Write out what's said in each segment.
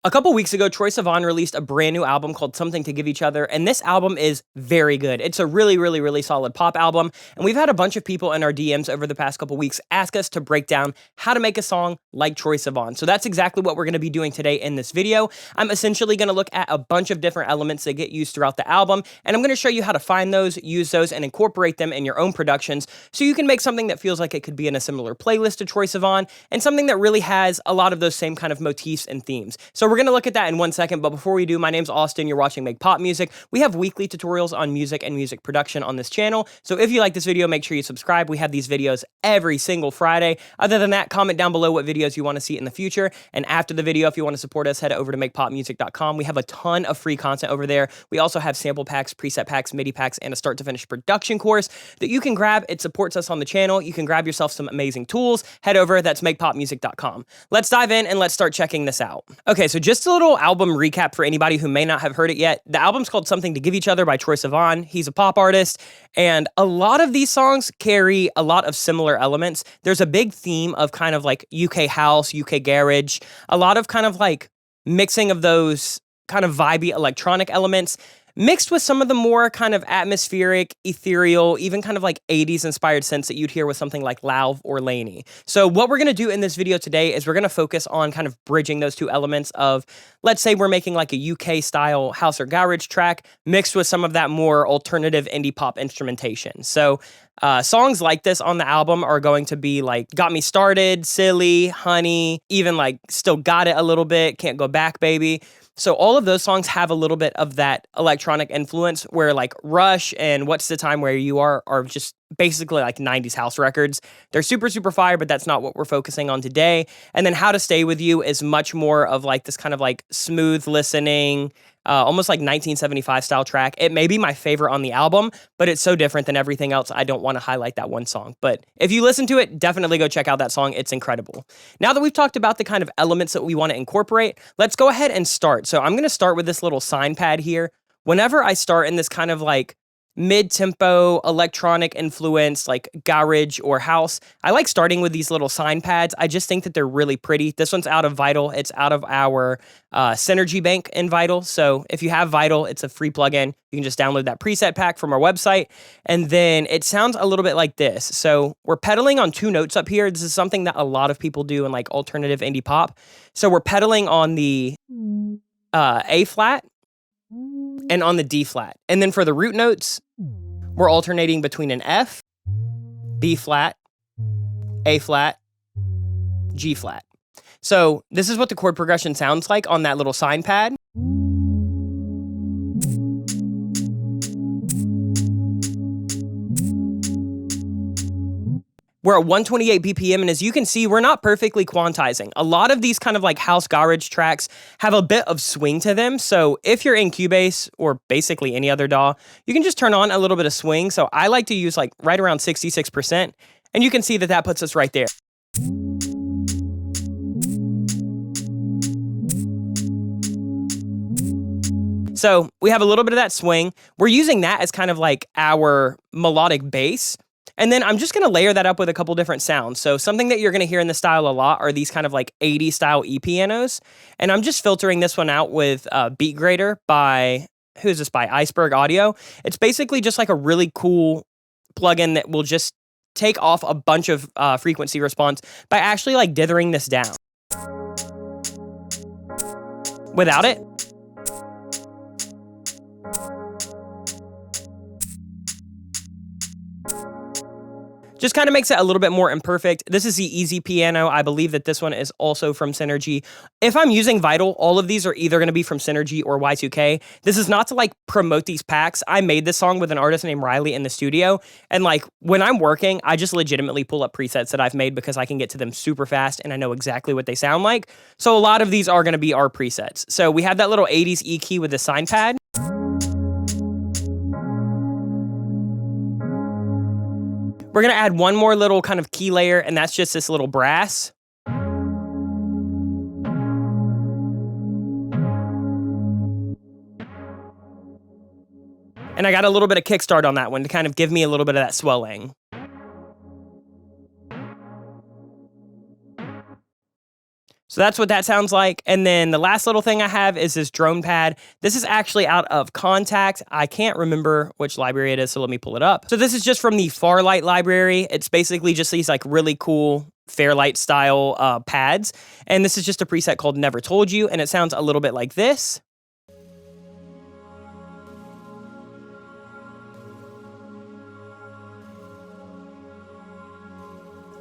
A couple weeks ago, Troye Sivan released a brand new album called Something to Give Each Other, and this album is very good. It's a really solid pop album, and we've had a bunch of people in our DMs over the past couple weeks ask us to break down how to make a song like Troye Sivan. So that's exactly what we're going to be doing today in this video. I'm essentially going to look at a bunch of different elements that get used throughout the album, and I'm going to show you how to find those, use those, and incorporate them in your own productions so you can make something that feels like it could be in a similar playlist to Troye Sivan, and something that really has a lot of those same kind of motifs and themes. So we're going to look at that in 1 second, but before we do, my name's Austin, you're watching Make Pop Music. We have weekly tutorials on music and music production on this channel, so if you like this video, make sure you subscribe. We have these videos every single Friday. Other than that, comment down below what videos you want to see in the future, and after the video, if you want to support us, head over to makepopmusic.com. We have a ton of free content over there. We also have sample packs, preset packs, MIDI packs, and a start-to-finish production course that you can grab. It supports us on the channel. You can grab yourself some amazing tools. Head over, that's makepopmusic.com. Let's dive in and let's start checking this out. Okay, so just a little album recap for anybody who may not have heard it yet. The album's called Something to Give Each Other by Troye Sivan. He's a pop artist, and a lot of these songs carry a lot of similar elements. There's a big theme of kind of like UK house, UK garage, a lot of kind of like mixing of those kind of vibey electronic elements, mixed with some of the more kind of atmospheric, ethereal, even kind of like 80s inspired synths that you'd hear with something like Lauv or Laney. So what we're going to do in this video today is we're going to focus on kind of bridging those two elements of, let's say we're making like a UK style house or garage track mixed with some of that more alternative indie pop instrumentation. So songs like this on the album are going to be like Got Me Started, Silly, Honey, even like Still Got It a little bit, Can't Go Back Baby. So all of those songs have a little bit of that electronic influence where like Rush and What's the Time Where You Are just basically like 90s house records. They're super fire, but that's not what we're focusing on today. And then How to Stay With You is much more of like this kind of like smooth listening, almost like 1975 style track. It may be my favorite on the album, but it's so different than everything else. I don't want to highlight that one song. But if you listen to it, definitely go check out that song. It's incredible. Now that we've talked about the kind of elements that we want to incorporate, let's go ahead and start. So I'm going to start with this little sign pad here. Whenever I start in this kind of like mid-tempo, electronic influence, like garage or house, I like starting with these little sign pads. I just think that they're really pretty. This one's out of Vital. It's out of our Synergy bank in Vital. So if you have Vital, it's a free plugin. You can just download that preset pack from our website. And then it sounds a little bit like this. So we're pedaling on 2 notes up here. This is something that a lot of people do in like alternative indie pop. So we're pedaling on the A flat and on the D flat. And then for the root notes, we're alternating between an F, B flat, A flat, G flat. So this is what the chord progression sounds like on that little sign pad. We're at 128 BPM, and as you can see, we're not perfectly quantizing. A lot of these kind of like house garage tracks have a bit of swing to them, so if you're in Cubase, or basically any other DAW, you can just turn on a little bit of swing. So I like to use like right around 66%, and you can see that that puts us right there. So we have a little bit of that swing. We're using that as kind of like our melodic bass. And then I'm just going to layer that up with a couple different sounds. So something that you're going to hear in the style a lot are these kind of like 80s style E-pianos. And I'm just filtering this one out with Beat Grader by, who's this by? Iceberg Audio. It's basically just like a really cool plugin that will just take off a bunch of frequency response by actually like dithering this down. Without it, just kind of makes it a little bit more imperfect. This is the Easy Piano. I believe that this one is also from Synergy. If I'm using Vital, all of these are either going to be from Synergy or Y2K. This is not to like promote these packs. I made this song with an artist named Riley in the studio. And like when I'm working, I just legitimately pull up presets that I've made because I can get to them super fast and I know exactly what they sound like. So a lot of these are going to be our presets. So we have that little 80s E key with the sign pad. We're going to add one more little kind of key layer, and that's just this little brass. And I got a little bit of kickstart on that one to kind of give me a little bit of that swelling. So So that's what that sounds like. And then the last little thing I have is this drone pad. This is actually out of Contact. I can't remember which library it is, so let me pull it up. So this is just from the Farlight library. It's basically just these like really cool Fairlight style pads. And this is just a preset called Never Told You, and it sounds a little bit like this.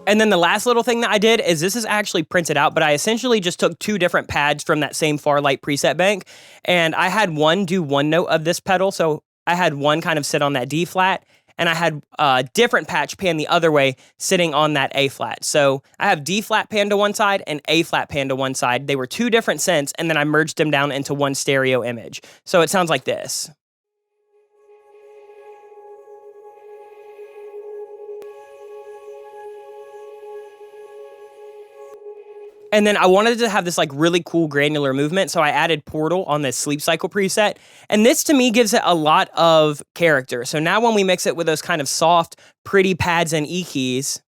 And then the last little thing that I did is this is actually printed out, but I essentially just took two different pads from that same Farlight preset bank, and I had one do one note of this pedal. So I had one kind of sit on that D flat, and I had a different patch pan the other way sitting on that A flat. So I have D flat pan to one side and A flat pan to one side. They were two different synths, and then I merged them down into one stereo image. So it sounds like this. And then I wanted to have this like really cool granular movement, so I added Portal on this Sleep Cycle preset. And this to me gives it a lot of character. So now when we mix it with those kind of soft, pretty pads and E keys,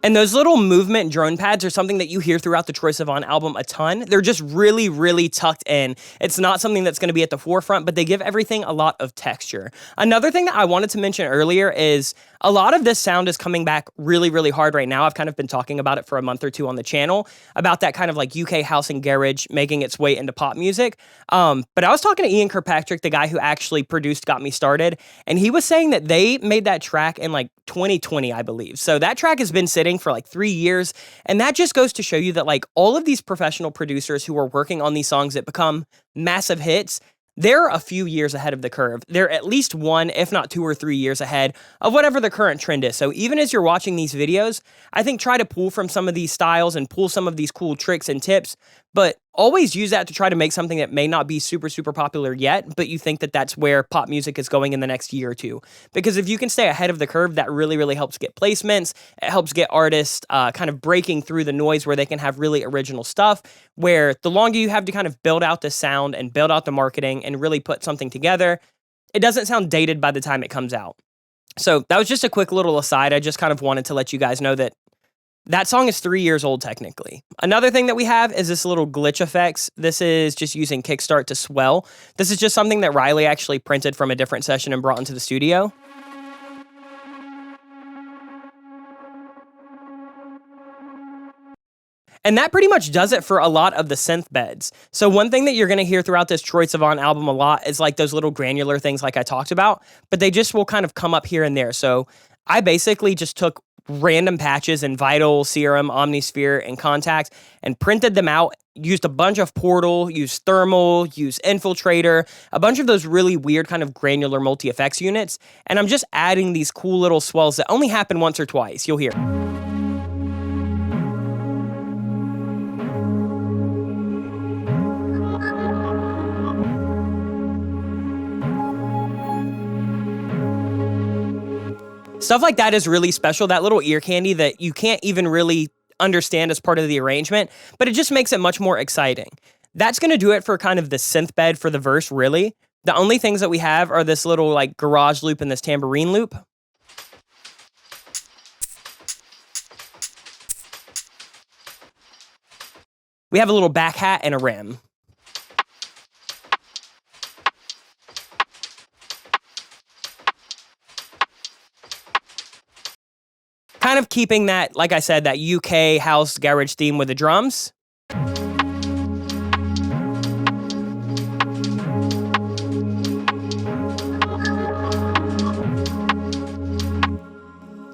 and those little movement drone pads are something that you hear throughout the Troye Sivan album a ton. They're just really, really tucked in. It's not something that's going to be at the forefront, but they give everything a lot of texture. Another thing that I wanted to mention earlier is a lot of this sound is coming back really, really hard right now. I've kind of been talking about it for a month or two on the channel, about that kind of like UK house and garage making its way into pop music. But I was talking to Ian Kirkpatrick, the guy who actually produced Got Me Started, and he was saying that they made that track in like 2020, I believe. So that track has been sitting for like 3 years. And that just goes to show you that like all of these professional producers who are working on these songs that become massive hits, they're a few years ahead of the curve. They're at least 1, if not 2 or 3 years ahead of whatever the current trend is. So even as you're watching these videos, I think try to pull from some of these styles and pull some of these cool tricks and tips, but always use that to try to make something that may not be super, super popular yet, but you think that that's where pop music is going in the next year or two. Because if you can stay ahead of the curve, that really, really helps get placements. It helps get artists kind of breaking through the noise where they can have really original stuff, where the longer you have to kind of build out the sound and build out the marketing and really put something together, it doesn't sound dated by the time it comes out. So that was just a quick little aside. I just kind of wanted to let you guys know that that song is 3 years old, technically. Another thing that we have is this little glitch effects. This is just using Kickstart to swell. This is just something that Riley actually printed from a different session and brought into the studio. And that pretty much does it for a lot of the synth beds. So one thing that you're going to hear throughout this Troye Sivan album a lot is like those little granular things like I talked about, but they just will kind of come up here and there. So I basically just took random patches in Vital, Serum, Omnisphere, and Contact and printed them out, used a bunch of Portal, used Thermal, used Infiltrator, a bunch of those really weird kind of granular multi-effects units, and I'm just adding these cool little swells that only happen once or twice. You'll hear. Stuff like that is really special, that little ear candy that you can't even really understand as part of the arrangement, but it just makes it much more exciting. That's going to do it for kind of the synth bed for the verse, really. The only things that we have are this little like garage loop and this tambourine loop. We have a little back hat and a rim. Kind of keeping that, like I said, that UK house garage theme with the drums.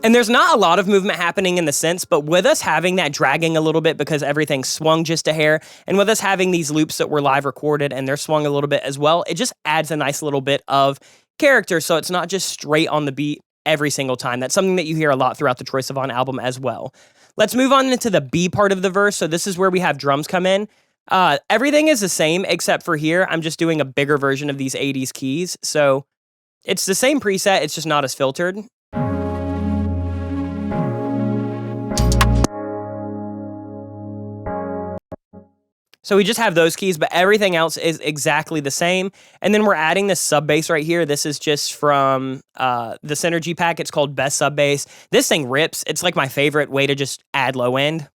And there's not a lot of movement happening in the synths, but with us having that dragging a little bit because everything swung just a hair, and with us having these loops that were live recorded and they're swung a little bit as well, it just adds a nice little bit of character, so it's not just straight on the beat every single time. That's something that you hear a lot throughout the Troye Sivan album as well. Let's move on into the B part of the verse. So this is where we have drums come in. Everything is the same except for here. I'm just doing a bigger version of these 80s keys. So it's the same preset, it's just not as filtered. So we just have those keys, but everything else is exactly the same. And then we're adding this sub bass right here. This is just from the Synergy pack. It's called Best Sub Bass. This thing rips. It's like my favorite way to just add low end.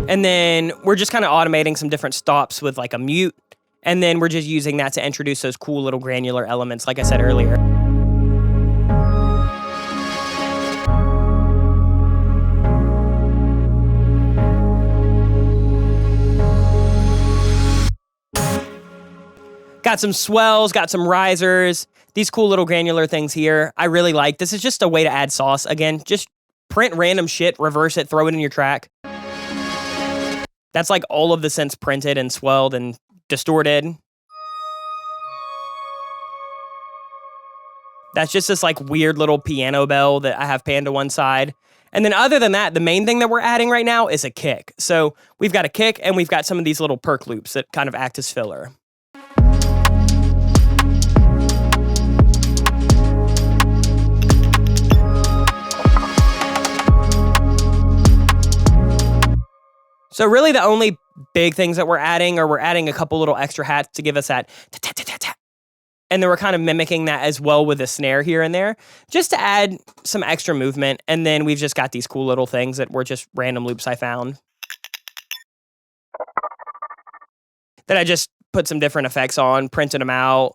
And then we're just kind of automating some different stops with like a mute. And then we're just using that to introduce those cool little granular elements, like I said earlier. Got some swells, got some risers, these cool little granular things here. I really like. This is just a way to add sauce. Again, just print random shit, reverse it, throw it in your track. That's like all of the synths printed and swelled and distorted. That's just this like weird little piano bell that I have panned to one side. And then other than that, the main thing that we're adding right now is a kick. So we've got a kick and we've got some of these little perc loops that kind of act as filler. So really the only big things that we're adding are we're adding a couple little extra hats to give us that ta-ta-ta-ta-ta. And then we're kind of mimicking that as well with a snare here and there, just to add some extra movement. And then we've just got these cool little things that were just random loops I found that I just put some different effects on, printed them out,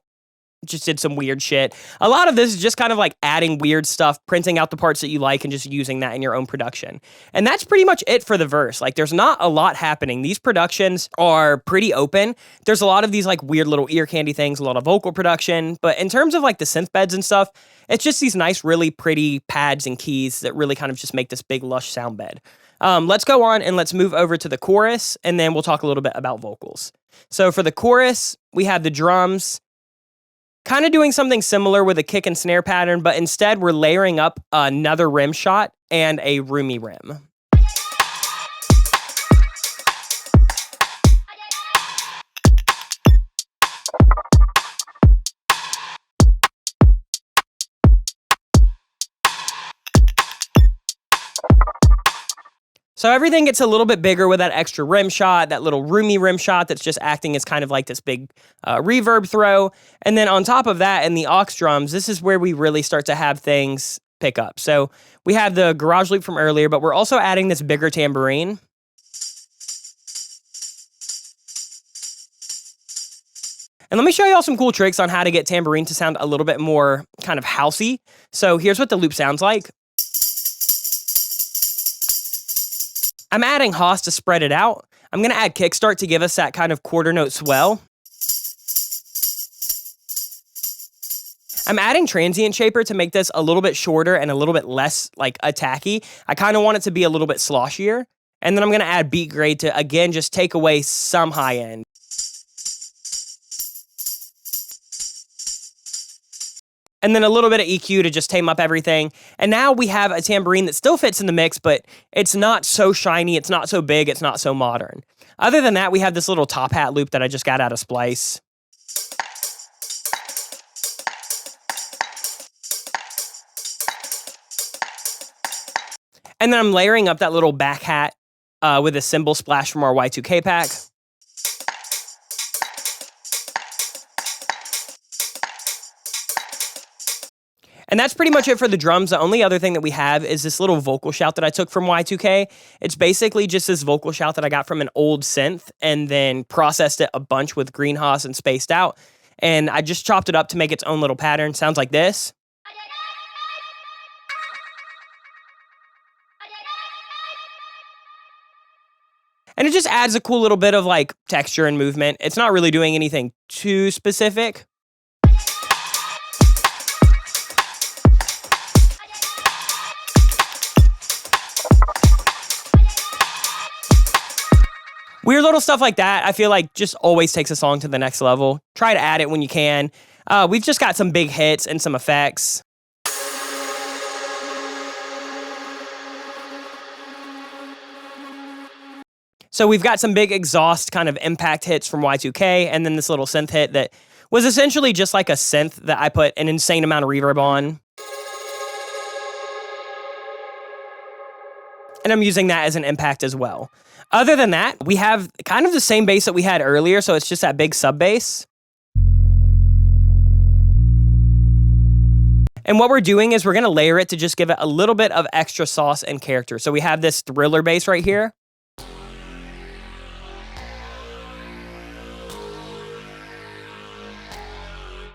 just did some weird shit. A lot of this is just kind of like adding weird stuff, printing out the parts that you like and just using that in your own production. And that's pretty much it for the verse. Like there's not a lot happening. These productions are pretty open. There's a lot of these like weird little ear candy things, a lot of vocal production. But in terms of like the synth beds and stuff, it's just these nice, really pretty pads and keys that really kind of just make this big lush sound bed. Let's go on and let's move over to the chorus and then we'll talk a little bit about vocals. So for the chorus, we have the drums, kind of doing something similar with a kick and snare pattern, but instead we're layering up another rim shot and a roomy rim. So everything gets a little bit bigger with that extra rim shot, that little roomy rim shot that's just acting as kind of like this big reverb throw. And then on top of that, in the aux drums, this is where we really start to have things pick up. So we have the garage loop from earlier, but we're also adding this bigger tambourine. And let me show y'all some cool tricks on how to get tambourine to sound a little bit more kind of housey. So here's what the loop sounds like. I'm adding Haas to spread it out. I'm going to add kickstart to give us that kind of quarter note swell. I'm adding transient shaper to make this a little bit shorter and a little bit less like attacky. I kind of want it to be a little bit sloshier. And then I'm going to add beat grade to, again, just take away some high end. And then a little bit of EQ to just tame up everything. And now we have a tambourine that still fits in the mix, but it's not so shiny, it's not so big, it's not so modern. Other than that, we have this little top hat loop that I just got out of Splice. And then I'm layering up that little back hat with a cymbal splash from our Y2K pack. And that's pretty much it for the drums. The only other thing that we have is this little vocal shout that I took from Y2K. It's basically just this vocal shout that I got from an old synth and then processed it a bunch with Green Haas and spaced out. And I just chopped it up to make its own little pattern. Sounds like this. And it just adds a cool little bit of like texture and movement. It's not really doing anything too specific. Weird little stuff like that, I feel like just always takes a song to the next level. Try to add it when you can. We've just got some big hits and some effects. So we've got some big exhaust kind of impact hits from Y2K, and then this little synth hit that was essentially just like a synth that I put an insane amount of reverb on. and I'm using that as an impact as well. Other than that, we have kind of the same bass that we had earlier, so it's just that big sub bass. And what we're doing is we're going to layer it to just give it a little bit of extra sauce and character. So we have this thriller bass right here.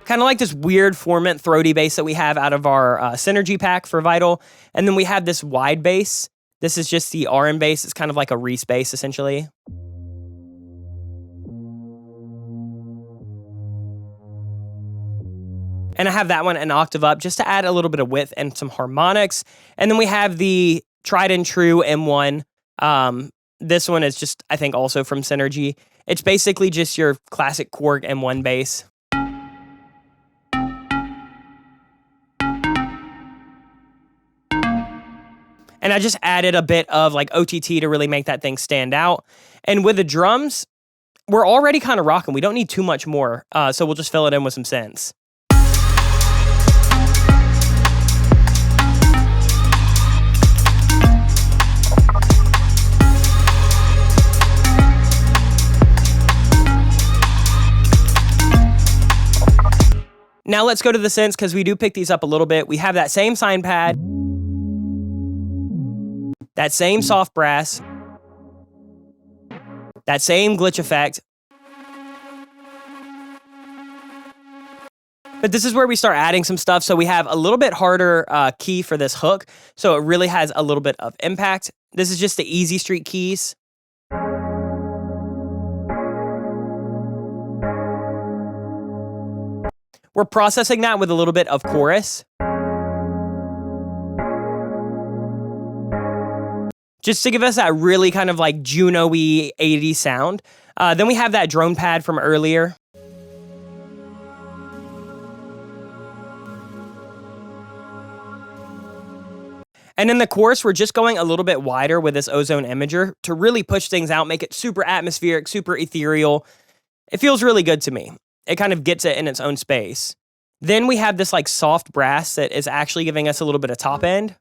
Kind of like this weird formant throaty bass that we have out of our Synergy pack for Vital. And then we have this wide bass. This is just the RM bass. It's kind of like a Reese bass, essentially. And I have that one an octave up just to add a little bit of width and some harmonics. And then we have the tried and true M1. This one is just, I think, also from Synergy. It's basically just your classic Korg M1 bass. And I just added a bit of like OTT to really make that thing stand out. And with the drums, we're already kind of rocking. We don't need too much more. So we'll just fill it in with some synths. Now let's go to the synths because we do pick these up a little bit. We have that same sine pad. That same soft brass, that same glitch effect. But this is where we start adding some stuff. So we have a little bit harder key for this hook. So it really has a little bit of impact. This is just the Easy Street keys. We're processing that with a little bit of chorus. Just to give us that really kind of like Juno-y 80s sound. Then we have that drone pad from earlier. And in the chorus, we're just going a little bit wider with this ozone imager to really push things out, make it super atmospheric, super ethereal. It feels really good to me. It kind of gets it in its own space. Then we have this like soft brass that is actually giving us a little bit of top end.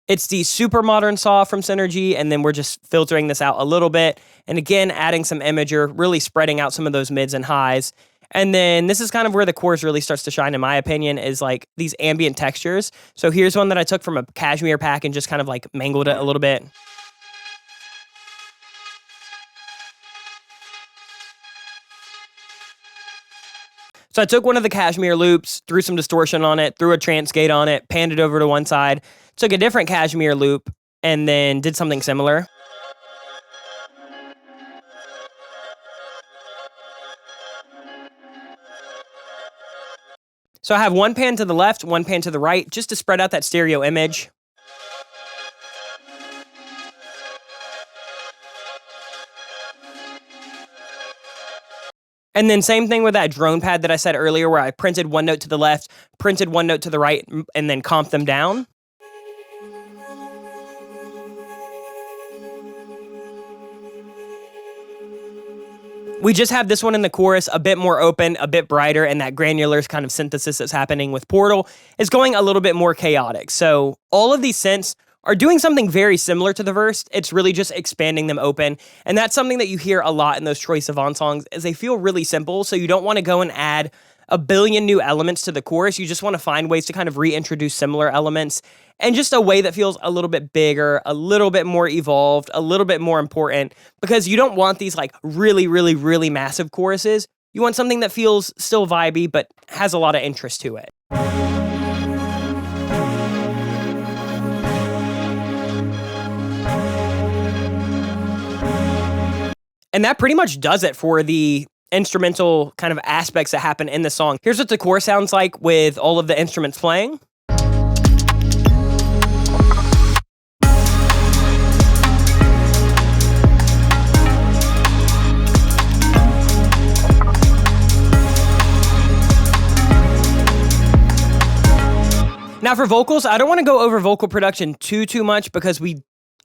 It's the super modern saw from Synergy, and then we're just filtering this out a little bit. And again, adding some imager, really spreading out some of those mids and highs. And then this is kind of where the chorus really starts to shine, in my opinion, is like these ambient textures. So here's one that I took from a Cashmere pack and just kind of like mangled it a little bit. So I took one of the Cashmere loops, threw some distortion on it, threw a trance gate on it, panned it over to one side, took a different Cashmere loop, and then did something similar. So I have one pan to the left, one pan to the right, just to spread out that stereo image. And then same thing with that drone pad that I said earlier where I printed one note to the left, printed one note to the right, and then comped them down. We just have this one in the chorus, a bit more open, a bit brighter, and that granular kind of synthesis that's happening with Portal is going a little bit more chaotic. So all of these synths are doing something very similar to the verse. It's really just expanding them open. And that's something that you hear a lot in those Troye Sivan songs is they feel really simple. So you don't want to go and add a billion new elements to the chorus. You just want to find ways to kind of reintroduce similar elements and just a way that feels a little bit bigger, a little bit more evolved, a little bit more important, because you don't want these like really, really, really massive choruses. You want something that feels still vibey, but has a lot of interest to it. And that pretty much does it for the instrumental kind of aspects that happen in the song. Here's what the chorus sounds like with all of the instruments playing. Now for vocals, I don't want to go over vocal production too much because we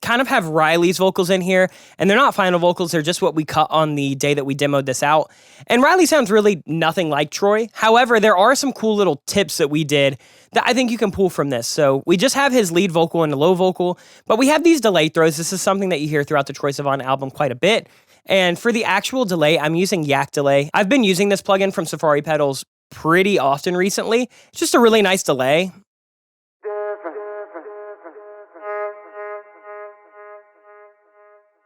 kind of have Riley's vocals in here, and they're not final vocals, they're just what we cut on the day that we demoed this out. And Riley sounds really nothing like Troye. However, there are some cool little tips that we did that I think you can pull from this. So we just have his lead vocal and a low vocal, but we have these delay throws. This is something that you hear throughout the Troye Sivan album quite a bit. And for the actual delay, I'm using Yak Delay. I've been using this plugin from Safari Pedals pretty often recently. It's just a really nice delay.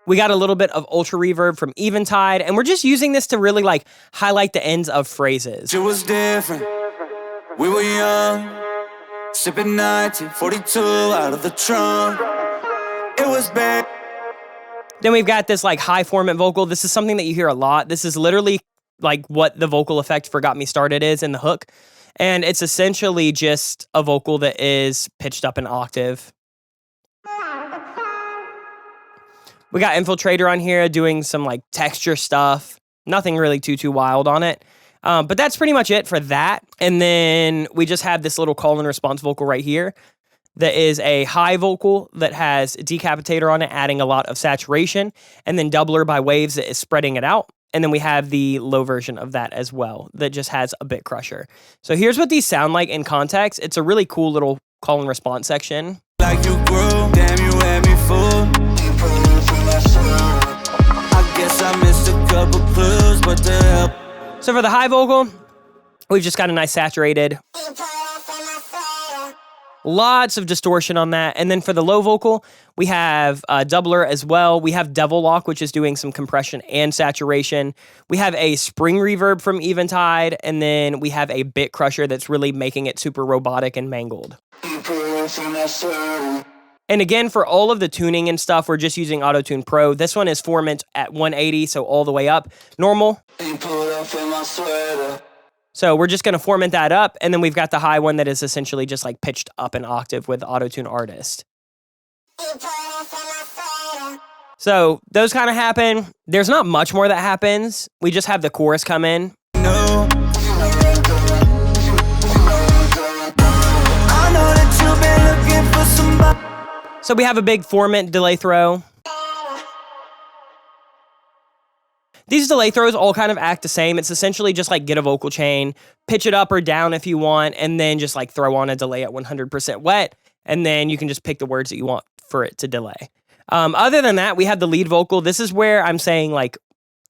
We got a little bit of ultra reverb from Eventide, and we're just using this to really like highlight the ends of phrases. It was different. We were young, sipping 1942 out of the trunk. It was bad. Then we've got this like high formant vocal. This is something that you hear a lot. This is literally like what the vocal effect for Got Me Started is in the hook. And it's essentially just a vocal that is pitched up an octave. We got Infiltrator on here doing some like texture stuff. Nothing really too wild on it. But that's pretty much it for that. And then we just have this little call and response vocal right here. That is a high vocal that has a decapitator on it, adding a lot of saturation. And then doubler by Waves that is spreading it out. And then we have the low version of that as well that just has a bit crusher. So here's what these sound like in context. It's a really cool little call and response section. Like you grew, damn you had me fooled. I guess I missed a couple clues, but the help. So for the high vocal, we've just got a nice saturated. Lots of distortion on that. And then for the low vocal, we have doubler as well. We have Devil Lock, which is doing some compression and saturation. We have a spring reverb from Eventide. And then we have a bit crusher that's really making it super robotic and mangled. And again, for all of the tuning and stuff, we're just using Auto-Tune Pro. This one is formant at 180, so all the way up. Normal. So we're just going to formant that up, and then we've got the high one that is essentially just like pitched up an octave with Auto-Tune Artist. So those kind of happen. There's not much more that happens. We just have the chorus come in. No. I know that you've been looking for somebody. So we have a big formant delay throw. These delay throws all kind of act the same. It's essentially just like get a vocal chain, pitch it up or down if you want, and then just like throw on a delay at 100% wet, and then you can just pick the words that you want for it to delay. Other than that, we have the lead vocal. This is where I'm saying like,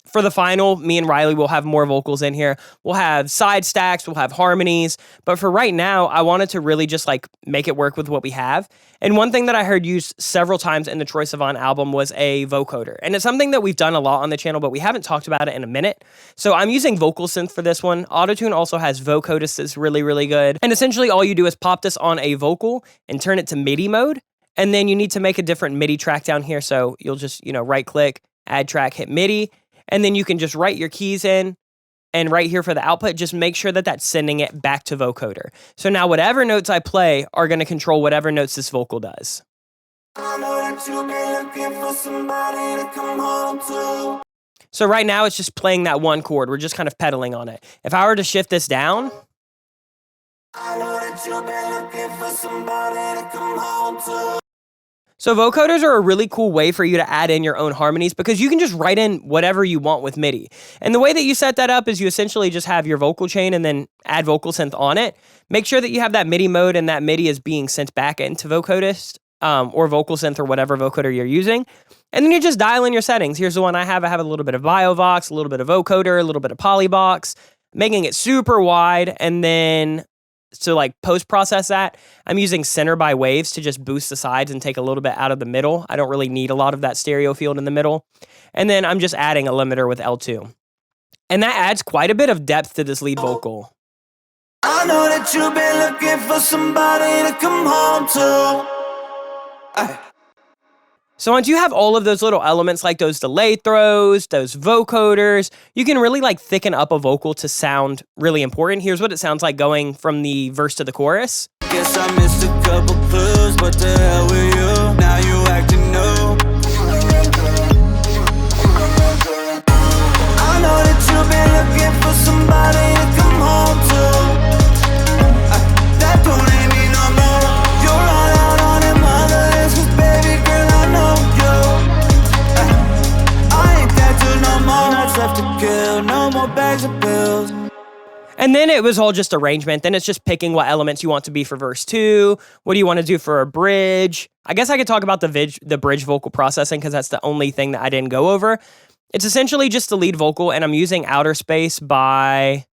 for the final, me and Riley will have more vocals in here. We'll have side stacks, we'll have harmonies. But for right now, I wanted to really just like make it work with what we have. And one thing that I heard used several times in the Troye Sivan album was a vocoder. And it's something that we've done a lot on the channel, but we haven't talked about it in a minute. So I'm using Vocal Synth for this one. Auto-Tune also has Vocoder that's really good. And essentially all you do is pop this on a vocal and turn it to MIDI mode. And then you need to make a different MIDI track down here. So you'll just, right click, add track, hit MIDI. And then you can just write your keys in, and right here for the output, just make sure that that's sending it back to Vocoder. So now whatever notes I play are going to control whatever notes this vocal does. I know that you've been looking for somebody to come home to. So right now it's just playing that one chord. We're just kind of pedaling on it. If I were to shift this down, I know that you've been looking for somebody to come home to. So vocoders are a really cool way for you to add in your own harmonies because you can just write in whatever you want with MIDI. And the way that you set that up is you essentially just have your vocal chain and then add vocal synth on it. Make sure that you have that MIDI mode and that MIDI is being sent back into Vocodist or vocal synth or whatever vocoder you're using. And then you just dial in your settings. Here's the one I have. I have a little bit of BioVox, a little bit of vocoder, a little bit of Polybox, making it super wide. And then to like post-process that, I'm using center by Waves to just boost the sides and take a little bit out of the middle. I don't really need a lot of that stereo field in the middle. And then I'm just adding a limiter with L2. And that adds quite a bit of depth to this lead vocal. I know that you've been looking for somebody to come home to. So once you have all of those little elements like those delay throws, those vocoders, you can really like thicken up a vocal to sound really important. Here's what it sounds like going from the verse to the chorus. Guess I missed a couple clues, but the hell with you. Now you acting new. I know that you've been looking for somebody to come home to. That don't ain't me no more. You're all out on them other days, 'cause baby girl I know. And then it was all just arrangement. Then it's just picking what elements you want to be for verse 2. What do you want to do for a bridge? I guess I could talk about the bridge vocal processing because that's the only thing that I didn't go over. It's essentially just the lead vocal, and I'm using Outer Space by...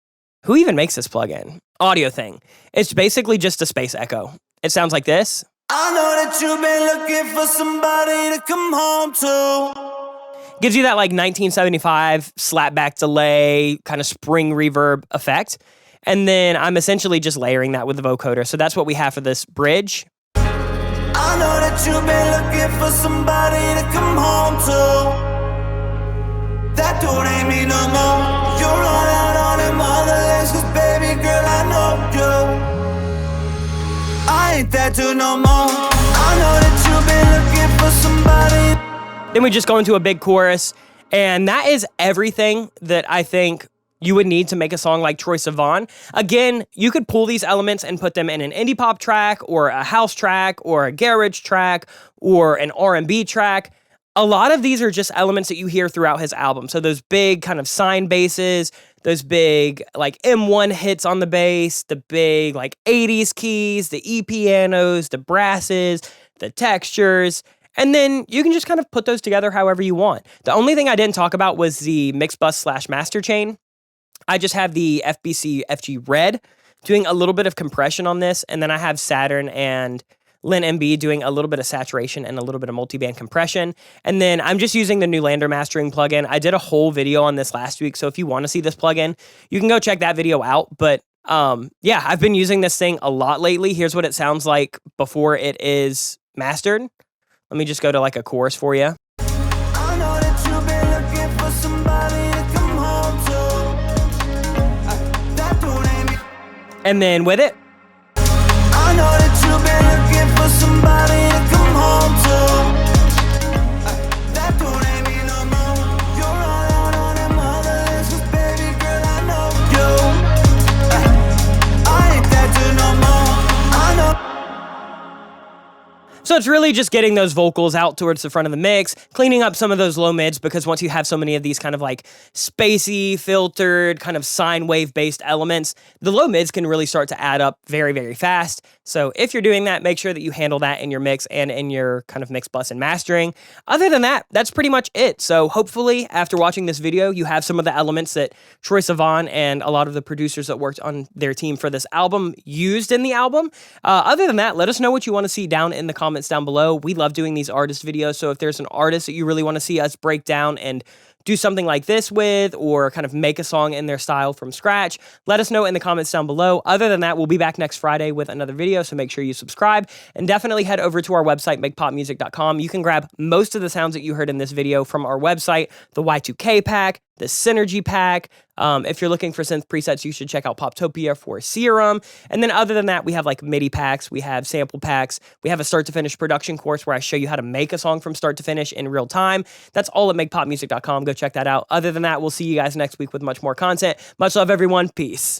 Who even makes this plugin? Audio Thing. It's basically just a space echo. It sounds like this. I know that you've been looking for somebody to come home to. Gives you that like 1975 slapback delay, kind of spring reverb effect. And then I'm essentially just layering that with the vocoder. So that's what we have for this bridge. I know that you've been looking for somebody to come home to. That dude ain't me no more. You run out on him other legs, 'cause baby girl, I know you. I ain't that dude no more. I know that you've been looking for somebody. Then we just go into a big chorus, and that is everything that I think you would need to make a song like Troye Sivan. Again, you could pull these elements and put them in an indie pop track or a house track or a garage track or an R&B track. A lot of these are just elements that you hear throughout his album. So those big kind of sine basses, those big like M1 hits on the bass, the big like 80s keys, the E pianos, the brasses, the textures, and then you can just kind of put those together however you want. The only thing I didn't talk about was the mix bus / master chain. I just have the FBC FG Red doing a little bit of compression on this, and then I have Saturn and Lin MB doing a little bit of saturation and a little bit of multiband compression. And then I'm just using the Newlander mastering plugin. I did a whole video on this last week, so if you want to see this plugin, you can go check that video out. But yeah, I've been using this thing a lot lately. Here's what it sounds like before it is mastered. Let me just go to like a chorus for you. I know that you've been looking for somebody to come home to. That dude ain't me. And then with it. I know that you've been looking for somebody to come home to. That dude ain't me no more. You're all out on them other legs, 'cause baby girl, I know you. I ain't that dude no more. I know. So it's really just getting those vocals out towards the front of the mix, cleaning up some of those low mids, because once you have so many of these kind of like spacey, filtered, kind of sine wave based elements, the low mids can really start to add up very, very fast. So if you're doing that, make sure that you handle that in your mix and in your kind of mix bus and mastering. Other than that, that's pretty much it. So hopefully after watching this video, you have some of the elements that Troye Sivan and a lot of the producers that worked on their team for this album used in the album. Other than that, let us know what you want to see down in the comments down below. We love doing these artist videos, so if there's an artist that you really want to see us break down and do something like this with, or kind of make a song in their style from scratch, let us know in the comments down below. Other than that, we'll be back next Friday with another video, so make sure you subscribe, and definitely head over to our website, makepopmusic.com. You can grab most of the sounds that you heard in this video from our website, the Y2K pack, the Synergy pack. If you're looking for synth presets, you should check out Poptopia for Serum. And then other than that, we have like MIDI packs, we have sample packs, we have a start to finish production course where I show you how to make a song from start to finish in real time. That's all at makepopmusic.com. Go check that out. Other than that, we'll see you guys next week with much more content. Much love, everyone. Peace.